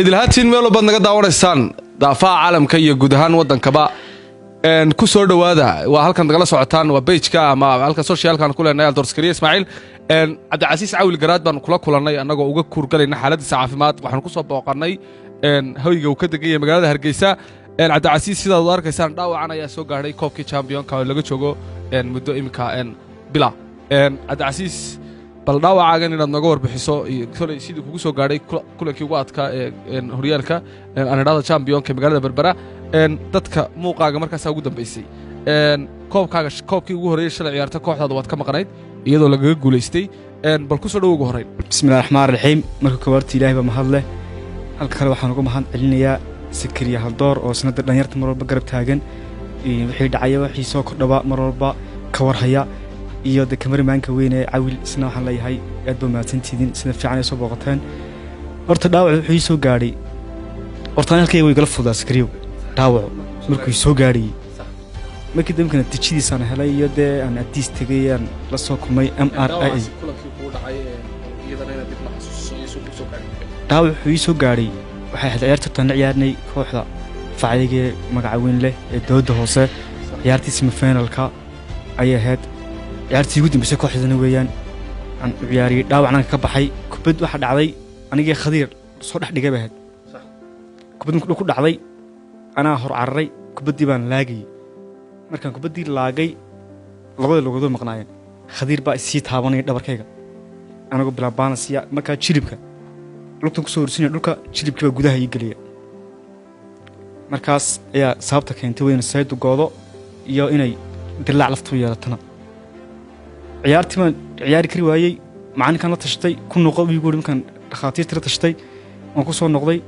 idilhaatiin meel walba naga daawaneysaan daafaha caalamka iyo guud ahaan wadankaba ku soo dhawaada waa halkan nagala socotaan waa page-ka ama halka socialkan ku leenahay Dorskariye Ismaaciil Cabdicasiis Caawil Garaad baan kula kulanay anagoo uga kurgalayna xaaladdiisa caafimaad waxaan ku soo booqanay hoyga uu ka degay magaalada Hargeysa Cabdicasiis sidaad u arkaysaan dhaawacan ayaa soo gaaray koobkii championka oo laga joogo muddo imika bila Cabdicasiis bal dhaawacaagan inaad naga warbixiso kolay sidii kugu soo gaaray kulankii ugu adkaa horyaalka anadada championka magaalada Berbera dadka muuqaaga markaas ugu dambeysay koobkii ugu horeeyay shalay ciyaarta kooxdaada waad ka maqnayd iyadoo laga guuleystay bal ku soo dhaw ugu horeyn bismillaahir rahmaanir rahiim marka koowaad ilaahay ba mahad leh halka kale waxaan ugu mahad celinayaa Sakariya Haldoor oo sanad dhalinyarta mar walba garab taagan wixii dhacay wixii soo kordhaba mar walba ka warhaya iyo cameraman-ka weyn ee Caawil isna waxaan leeyahay aad baa mahadsantihiin sida fiican ay soo booqateen horta dhaawac wuxuu soo gaaray horta halkay way kala fudaa Sakariyo dhaawac markuu soo gaaray markii damkana tijidiisana helay iyo aan adis tagayaan la soo kumay MRI kulankii ku dhacay iyadana inaad dib la xasuusiyo soo gaaray dhaawac wuxuu soo gaaray waxay ciyaarta tan ciyaarnay kooxda faaciliga magaca weyn leh ee dooda hoose ciyaartii semi-finalka ay ahayd ciyaartii ugu dambeysay kooxdana weeyaan aan ciyaariyay dhaawacna ka baxay kubad waxa dhacday aniga Khadiir soo dhex dhigay baad sax kubad ku dhacday ana hor cararay kubadii baan laagay markaan kubadii laagay labada lugood maqnaayeen Khadiir baa si taabanay dhabarkayga anagu bilaabana siya marka jilibka lugta ku soo ursinay dhulka jilibkiiba gudaha ay galiyay markaas ayaa sababta keentay weyn saydu goodo iyo inay dilaac laftu yeelatana ciyaari kari waayay macalinkan la tashtay ku noqo igu markaan dhaqaatiirta la tashtay waan ku soo noqday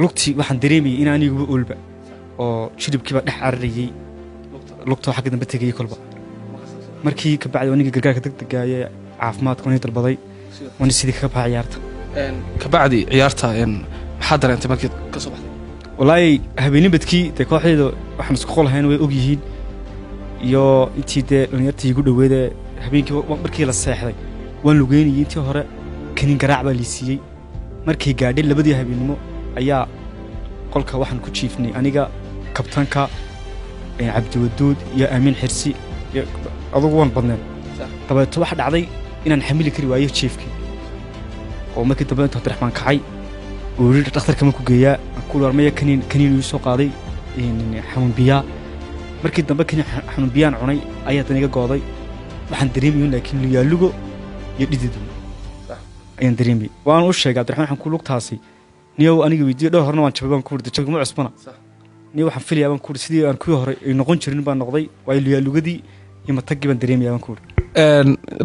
lugtii waxaan dareemayay in anigu ulba oo jilibkiiba dhex cararayay lugta xagga dambe tagay kolba markii ka bacdi aniga gargaarka degdegaaye caafimaadka uu dalbaday waan sidii ka baxay ciyaarta ka bacdi ciyaarta maxaa dareentay markii ka soo baxday wallahi habeenimidkii kooxdeedu waxaan isku qolahayn way og yihiin iyo intii dhalinyartii ugu dhaweeyay habeenkii markii la seexday waan lugeynayay intii hore kanin garaac baa liisiyay markii gaadhay labadii habeenimo ayaa qolka waxaan ku jiifnay aniga kabtanka Cabdi Wadood iyo Aamin Xirsi adugu waan badneen tabato waxa dhacday inaan xamili kari waayo jiifkii oo markii dambe inta Abdiraxmaan kacay oo dhakhtarka ma ku geeyaa ku warmaya kanin uu soo qaaday xanuun biya markii dambe xanuun biyaan cunay ayaa taniga gooday waxaan dareemay laakiin liyaalugo iyo dhididu ayaan dareemay waan u sheegay Abdiraxmaan waxaan ku lugtaasi niyow aniga weydiiyay dhowr horna waan jabay ku wada jabay ma cusbana niyow waxaan filayaa baan ku sidii aan ku hore ay noqon jirin baan noqday way liyaalugadii iyo matagi baan dareemay baan ku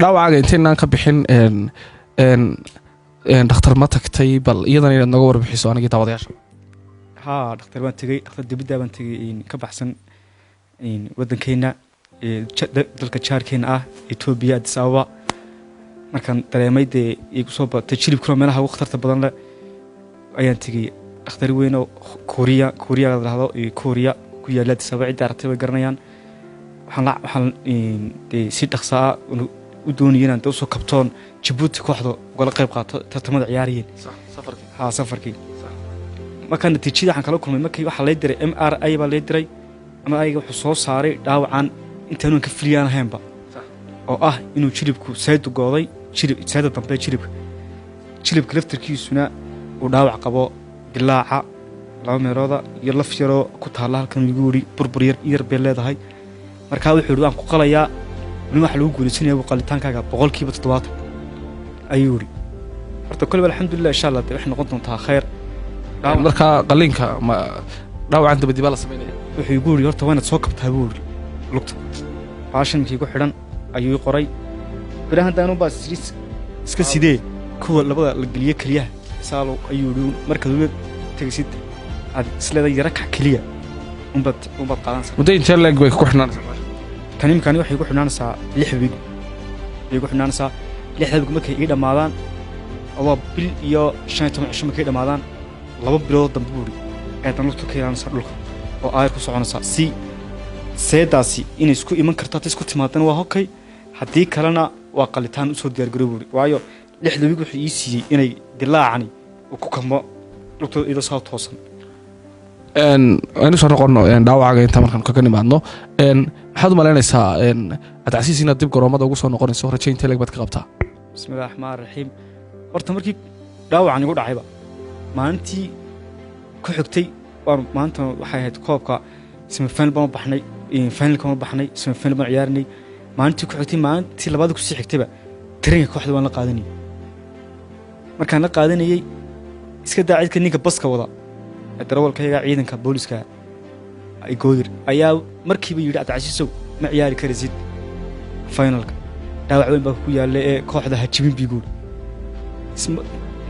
dhaawacaaga intaynaan ka bixin dhakhtar ma tagtay bal iyadana inaad naga warbixiso anigii daawadayaasha dhakhtar waan tagay dhakhtar dibadda baan tagay ka baxsan wadankeena dalka jaarkeena ah Ethiopia Addis Ababa markaan dareemay igu soo batay jilibka meelaha ugu khatarta badan leh ayaan tagay dhakhtar weyn oo Korea la yiraahdo Korea ku yaala Addis Ababa cid aragtay way garanayaan waxaan si dhaqso ah u doonayeen inaan soo kabtoon Djibouti kooxda uga qayb qaato tartamada ciyaariyeen safarkii markaan natiijada waxaan kala kulmay markii waxa la diray MRI baa la diray ama ayga wuxuu soo saaray dhaawacan intaanu ka filiyaan ahaynba oo ah inuu jilibku saydu gooday sayda dambe jilibka laftirkiisuna uu dhaawac qabo dilaaca laba meelooda iyo laf yaro ku taala halkan ugu wari burbur yar bee leedahay marka wuxuu aan ku qalayaa wax lagu guuleysanayo qalitaankaaga 70% ayuu yiri horta kulli alxamdulillah insha Allah wax noqon doontaa khayr marka qalinka ma dhaawacan dabadii baa la sameeyay wuxuu igu yiri horta waana soo kabtaa buu yiri lugta baashankii ku xidhan ayuu qoray birahan daanu baa iska sidee kuwa labada la galiye kaliya saalo ayuu yiri marka uu tagaysid aad isleeda yara ka kaliya umbad qaadanaysa muddo inta lag way ku xidhnaan tanimkani waxay ku xidhnaanaysaa 6 week ay ku xidhnaanaysaa 6 week markay ii dhamaadaan oo bil iyo 15 cisho markay dhamaadaan 2 bilood dambe buuri ee tan lugta ka yaanaysa dhulka oo ay ku soconaysa si seedaasi in isku iman karto isku timaadana waa hokay hadii kalena waa qalitaan u soo diyaar garoobay waayo 6 week wuxuu ii siiyay inay dilaacani ku kamo lugtooda iyadoo soo toosan. aynu soo noqono dhaawacaaga inta markaan kaga nimaadno maxaad u malaynaysaa cabdicasiis inaad dib garoomada ugu soo noqonayso rajaynta leeg baad ka qabtaa? bismillahi raxmaani raxiim. horta markii dhaawacan igu dhacayba maalintii ku xigtay maanta waxay ahayd koobka semifinal baan baxnay, finalka baan baxnay, semifinal baan ciyaarinay. maalintii ku xigtay maalintii labaad ku sii xigtayba tarinka kooxda waan la qaadanayay. markaan la qaadanayay iska daacidka ninka baska wada darawalkayga ciidanka booliska ay goodir ayaa markiiba yidhi cabdicasiisow ma ciyaari karaysid finalka, dhaawac weyn baa ku yaallay ee kooxda ha jibin bii guul.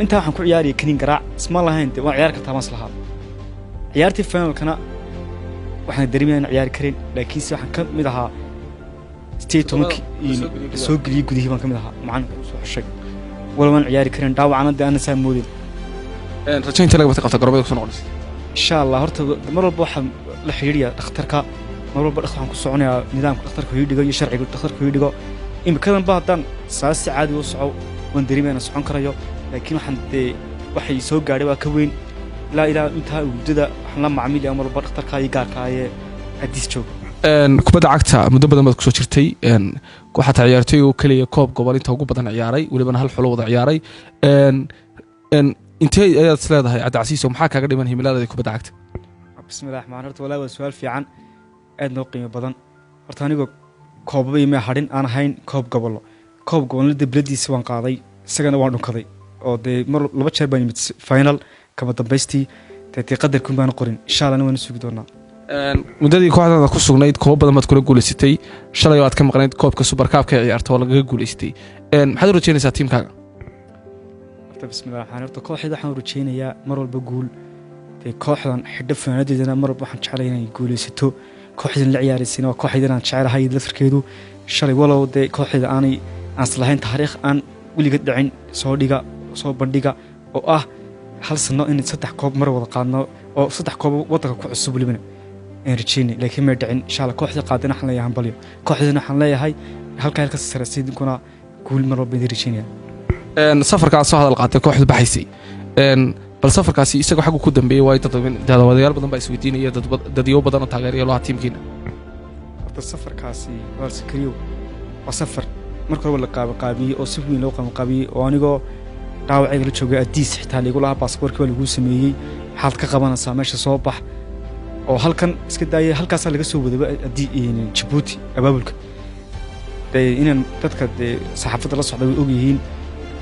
intaa waxaan ku ciyaariyay kaniin garaac isma lahayn dee waan ciyaari kartaa maas lahaa. ciyaartii finalkana waxaan dareemaya in ciyaari karin, laakiinse waxaan ka mid ahaa 18 soo geliyey gudihii baan ka mid ahaa macalinka soo xushay wala waan ciyaari karin dhaawacana dee ana saa moodin. rajaynta leeg baad ka qabtaa garoomada kusoo noqonaysa? insha allah horta mar walba waxaan la xiriiriyaa dhakhtarka, mar walba waxaan ku soconayaa nidaamka dhakhtarka ii dhigo iyo sharciga dhakhtarka ii dhigo. imikadan ba haddaan saasi caadi u soco waan dareemaya inaan socon karayo, laakiin waxaan dee waxay soo gaadhay waa ka weyn ilaa intaa muddada waxaan la macmiilaya mar walba dhakhtarka iyo gaarka ee hadiis joogo. kubadda cagta muddo badan baad kusoo jirtay, waxaa taa ciyaartay oo keliya koob gobol inta ugu badan ciyaaray, welibana hal xulo wada ciyaaray. intee ayaad is leedahay cabdicasiis oo maxaa kaaga dhiman himiladeeda kubadda cagta? bismillahi raxmaan horta walaa waa su-aal fiican aad noo qiimo badan. horta anigoo koobaba ima hadhin aan ahayn koob gobollo, koob gobolna dee biladiisa waan qaaday, isagana waan dhunkaday oo dee mar 2 jeer baan yimid final kama dambaystii dee qadarkuun baan qorin. insha allah waan sugi doonaa. muddadii kooxdaada ku sugnayd koob badan baad kula guulaysatay, shalay waad ka maqnayd koobka super cup-ka ee ciyaarta oo lagaga guulaystay. maxaad u rajaynaysaa tiimkaaga? bismillahi raxmaan horta kooxda waxaan u rajaynayaa mar walba guul. dee kooxdan xidho fanaanadeedana mar walba waxaan jeclahay inay guulaysato. kooxdan la ciyaaraysayna waa kooxdan aan jecelahay laftarkeedu. shalay walow dee kooxda aan islahayn taariikh aan weliga dhicin soo bandhiga oo ah hal sano in 3 koob mar wada qaadno oo 3 koob wadanka ku cusub welibana aan rajaynay, laakiin ma dhicin. insha allah kooxda qaadana waxaan leeyahay balyo, kooxdana waxaan leeyahay halka sarasiidinkuna guul mar walba rajaynaya. safarkaas soo hadal qaatay kooxda baxaysay, bal safarkaasi isaga xaq ku dambeeyay way dadwadayaal badan baa isweydiinaya dadyo badan oo taageeraya loo tiimkiina. horta safarkaasi waa sikriyo waa safar marka hore la qaabiyay oo si weyn loo qaabiyay oo anigoo dhaawacayga la joogay adiis xitaa liigu lahaa baasaboorkii waa lagu sameeyey maxaad ka qabanaysaa meesha soo bax oo halkan iska daayay halkaas laga soo wadaba Djibouti abaabulka inaan dadka saxaafadda la socda way og yihiin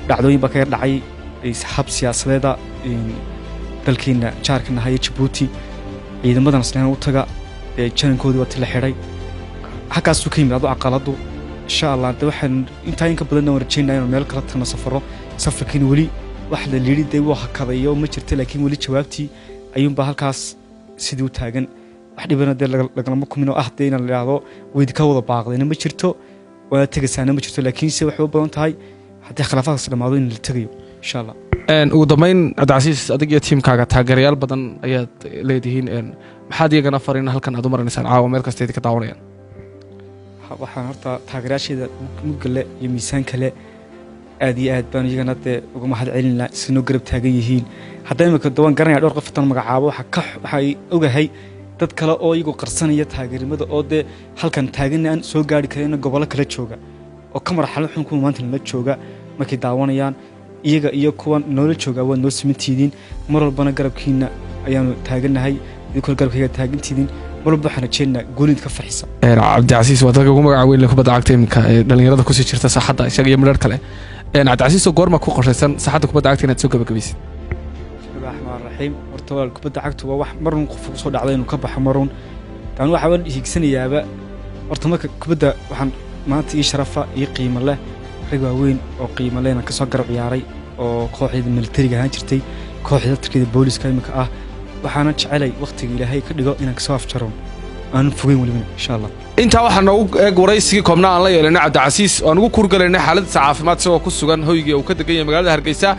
dhacdooyin ba ka dhacay hab siyaasadeeda dalkeena jaarkana hay Djibouti ciidamadan islaan u taga jankoodii waa la xiray halkaas uu ka yimid aqaladu. insha allah waxaan inta in ka badan warjeynaa inaan meel kala tagno safarkiina weli wax la liiday waa hakadayo ma jirto, laakiin weli jawaabtii ayuun ba halkaas sidii u taagan wax dhibana lagama kumino inaan la yiraahdo weyd ka wada baaqdayna ma jirto, waa tagaysaana ma jirto, laakiin se waxay u badan tahay haddii khilaafaadkaas dhamaado in la tagayo insha allah. ugu dambeyn cabdicasiis adig iyo tiimkaaga taageerayaal badan ayaad leedihiin, maxaad iyagana fariin halkan aad u marinaysaan caawa meel kasta idinka daawanayaan? waxaan horta taageerayaasheeda mugale iyo miisaanka le aad iyo aad baan iyagana uga mahad celinaa isnoo garab taagan yihiin. hadda imika dawaan garanaya dhowr qof tan magacaabo waxay ogahay dad kale oo iyagu qarsanaya taageerimada oo halkan taagan aan soo gaari karin gobollo kala jooga oo ka marxalad xun ku maanta la jooga markay daawanayaan iyaga iyo kuwa noola jooga waa noo simantiidin mar walbana garabkiina ayaanu taaganahay idinku garabkayga taagantiidin mar walba waxaan rajeynayaa guulid ka farxisa. cabdicasiis waa dadka ugu magaca weyn kubadda cagta iminka dhalinyarada kusii jirta saaxadda isaga iyo midhar kale. cabdicasiis oo goorma ku qorshaysan saaxadda kubadda cagta inaad soo gabagabaysid? bismillahi raxmaani raxiim horta waa kubadda cagtu waa wax marun qof soo dhacday inuu ka baxo marun tan waxaan hiigsanayaaba horta marka kubadda waxaan maanta ii sharafa ii qiimo leh rag waaweyn oo qiimo leh inaan ka soo garab ciyaaray oo kooxda militariga ahaan jirtay kooxda tirkida booliska imika ah waxaana jecelay waqtiga ilaahay ka dhigo inaan kasoo afjaroon aan fogeyn welibana insha allah. intaa waxaa noogu eeg waraysigii koobna aan la yeelanay cabdicasiis oo aan ugu kurgalaynay xaaladdiisa caafimaad isagoo ku sugan hoygii uu ka degan yahay magaalada Hargeysa.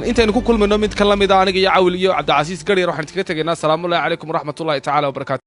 intaynu ku kulmayno mid ka lamid ah aniga iyo Cawil iyo Cabdicasiis Gariyar waxaan iskaga tegaynaa. salaamu calaykum waraxmatullaahi tacaala wabarakaatu.